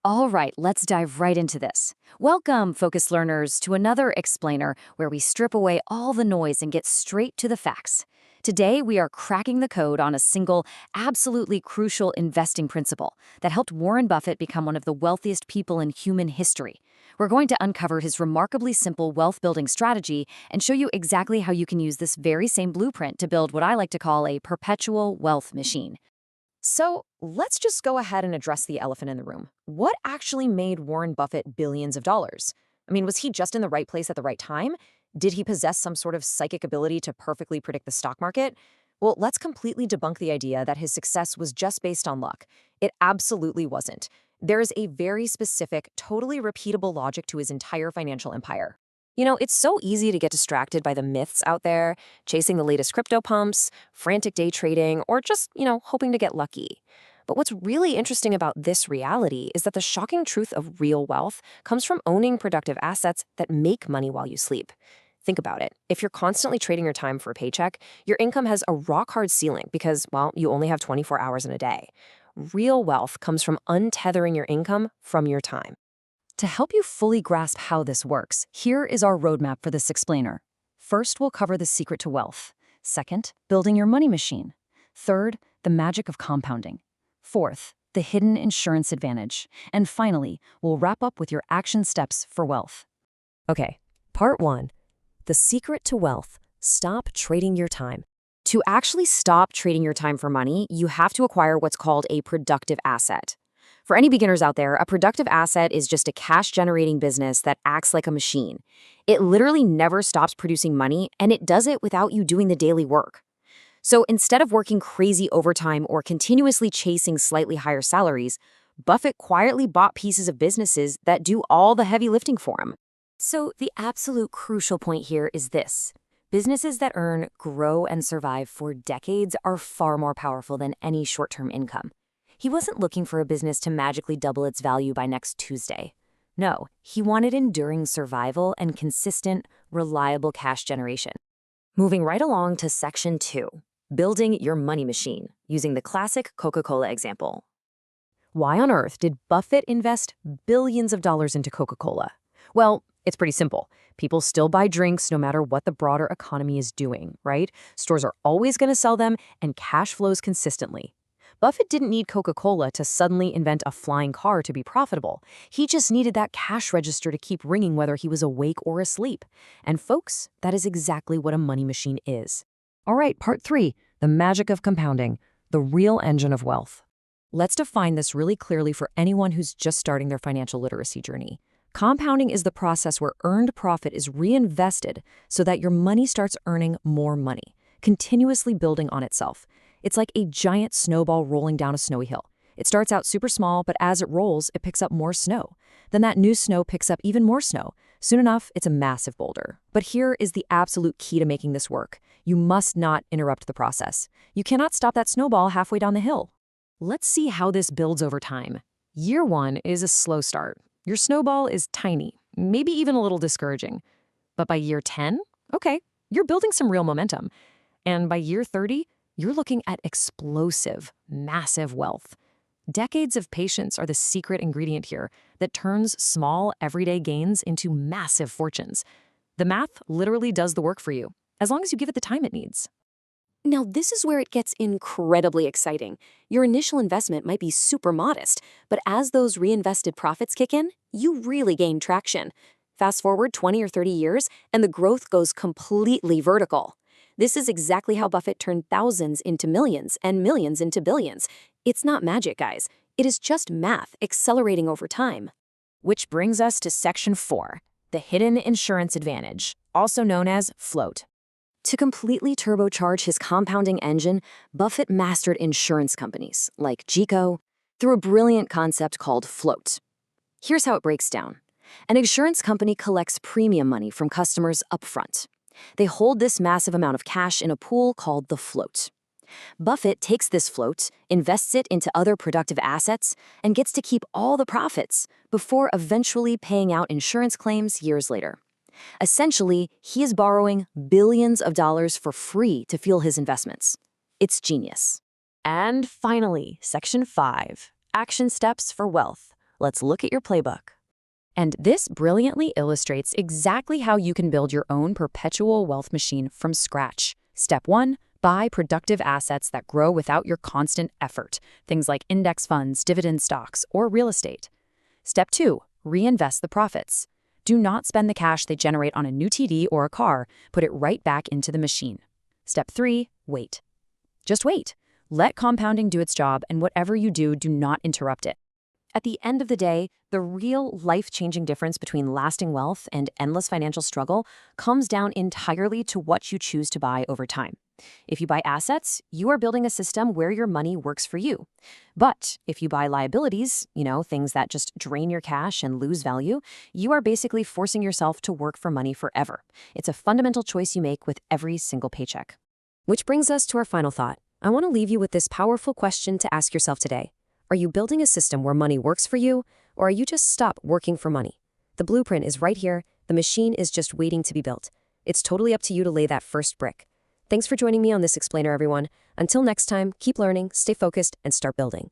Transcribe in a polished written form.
All right, let's dive right into this. Welcome, focused learners, to another explainer where we strip away all the noise and get straight to the facts. Today, we are cracking the code on a single, absolutely crucial investing principle that helped Warren Buffett become one of the wealthiest people in human history. We're going to uncover his remarkably simple wealth building strategy and show you exactly how you can use this very same blueprint to build what I like to call a perpetual wealth machine. So let's just go ahead and address the elephant in the room. What actually made Warren Buffett billions of dollars? I mean, was he just in the right place at the right time? Did he possess some sort of psychic ability to perfectly predict the stock market? Well, let's completely debunk the idea that his success was just based on luck. It absolutely wasn't. There is a very specific, totally repeatable logic to his entire financial empire. It's so easy to get distracted by the myths out there, chasing the latest crypto pumps, frantic day trading, or just, hoping to get lucky. But what's really interesting about this reality is that the shocking truth of real wealth comes from owning productive assets that make money while you sleep. Think about it. If you're constantly trading your time for a paycheck, your income has a rock-hard ceiling because, well, you only have 24 hours in a day. Real wealth comes from untethering your income from your time. To help you fully grasp how this works, here is our roadmap for this explainer. First, we'll cover the secret to wealth. Second, building your money machine. Third, the magic of compounding. Fourth, the hidden insurance advantage. And finally, we'll wrap up with your action steps for wealth. Okay, part one, the secret to wealth. Stop trading your time. To actually stop trading your time for money, you have to acquire what's called a productive asset. For any beginners out there, a productive asset is just a cash-generating business that acts like a machine. It literally never stops producing money, and it does it without you doing the daily work. So instead of working crazy overtime or continuously chasing slightly higher salaries, Buffett quietly bought pieces of businesses that do all the heavy lifting for him. So the absolute crucial point here is this. Businesses that earn, grow, and survive for decades are far more powerful than any short-term income. He wasn't looking for a business to magically double its value by next Tuesday. No, he wanted enduring survival and consistent, reliable cash generation. Moving right along to section 2, building your money machine, using the classic Coca-Cola example. Why on earth did Buffett invest billions of dollars into Coca-Cola? Well, it's pretty simple. People still buy drinks no matter what the broader economy is doing, right? Stores are always going to sell them, and cash flows consistently. Buffett didn't need Coca-Cola to suddenly invent a flying car to be profitable. He just needed that cash register to keep ringing whether he was awake or asleep. And folks, that is exactly what a money machine is. All right, part 3, the magic of compounding, the real engine of wealth. Let's define this really clearly for anyone who's just starting their financial literacy journey. Compounding is the process where earned profit is reinvested so that your money starts earning more money, continuously building on itself. It's like a giant snowball rolling down a snowy hill. It starts out super small, but as it rolls, it picks up more snow. Then that new snow picks up even more snow. Soon enough, it's a massive boulder. But here is the absolute key to making this work. You must not interrupt the process. You cannot stop that snowball halfway down the hill. Let's see how this builds over time. Year 1 is a slow start. Your snowball is tiny, maybe even a little discouraging. But by year 10, okay, you're building some real momentum. And by year 30, you're looking at explosive, massive wealth. Decades of patience are the secret ingredient here that turns small, everyday gains into massive fortunes. The math literally does the work for you, as long as you give it the time it needs. Now, this is where it gets incredibly exciting. Your initial investment might be super modest, but as those reinvested profits kick in, you really gain traction. Fast forward 20 or 30 years, and the growth goes completely vertical. This is exactly how Buffett turned thousands into millions and millions into billions. It's not magic, guys. It is just math accelerating over time. Which brings us to section 4, the hidden insurance advantage, also known as float. To completely turbocharge his compounding engine, Buffett mastered insurance companies like GEICO through a brilliant concept called float. Here's how it breaks down. An insurance company collects premium money from customers upfront. They hold this massive amount of cash in a pool called the float. Buffett takes this float, invests it into other productive assets, and gets to keep all the profits before eventually paying out insurance claims years later. Essentially, he is borrowing billions of dollars for free to fuel his investments. It's genius. And finally, section 5, action steps for wealth, Let's look at your playbook. And this brilliantly illustrates exactly how you can build your own perpetual wealth machine from scratch. Step 1. Buy productive assets that grow without your constant effort, things like index funds, dividend stocks, or real estate. Step 2. Reinvest the profits. Do not spend the cash they generate on a new TD or a car. Put it right back into the machine. Step 3. Wait. Just wait. Let compounding do its job, and whatever you do, do not interrupt it. At the end of the day, the real life-changing difference between lasting wealth and endless financial struggle comes down entirely to what you choose to buy over time. If you buy assets, you are building a system where your money works for you. But if you buy liabilities, things that just drain your cash and lose value, you are basically forcing yourself to work for money forever. It's a fundamental choice you make with every single paycheck. Which brings us to our final thought. I want to leave you with this powerful question to ask yourself today. Are you building a system where money works for you, or are you just stopped working for money? The blueprint is right here. The machine is just waiting to be built. It's totally up to you to lay that first brick. Thanks for joining me on this explainer, everyone. Until next time, keep learning, stay focused, and start building.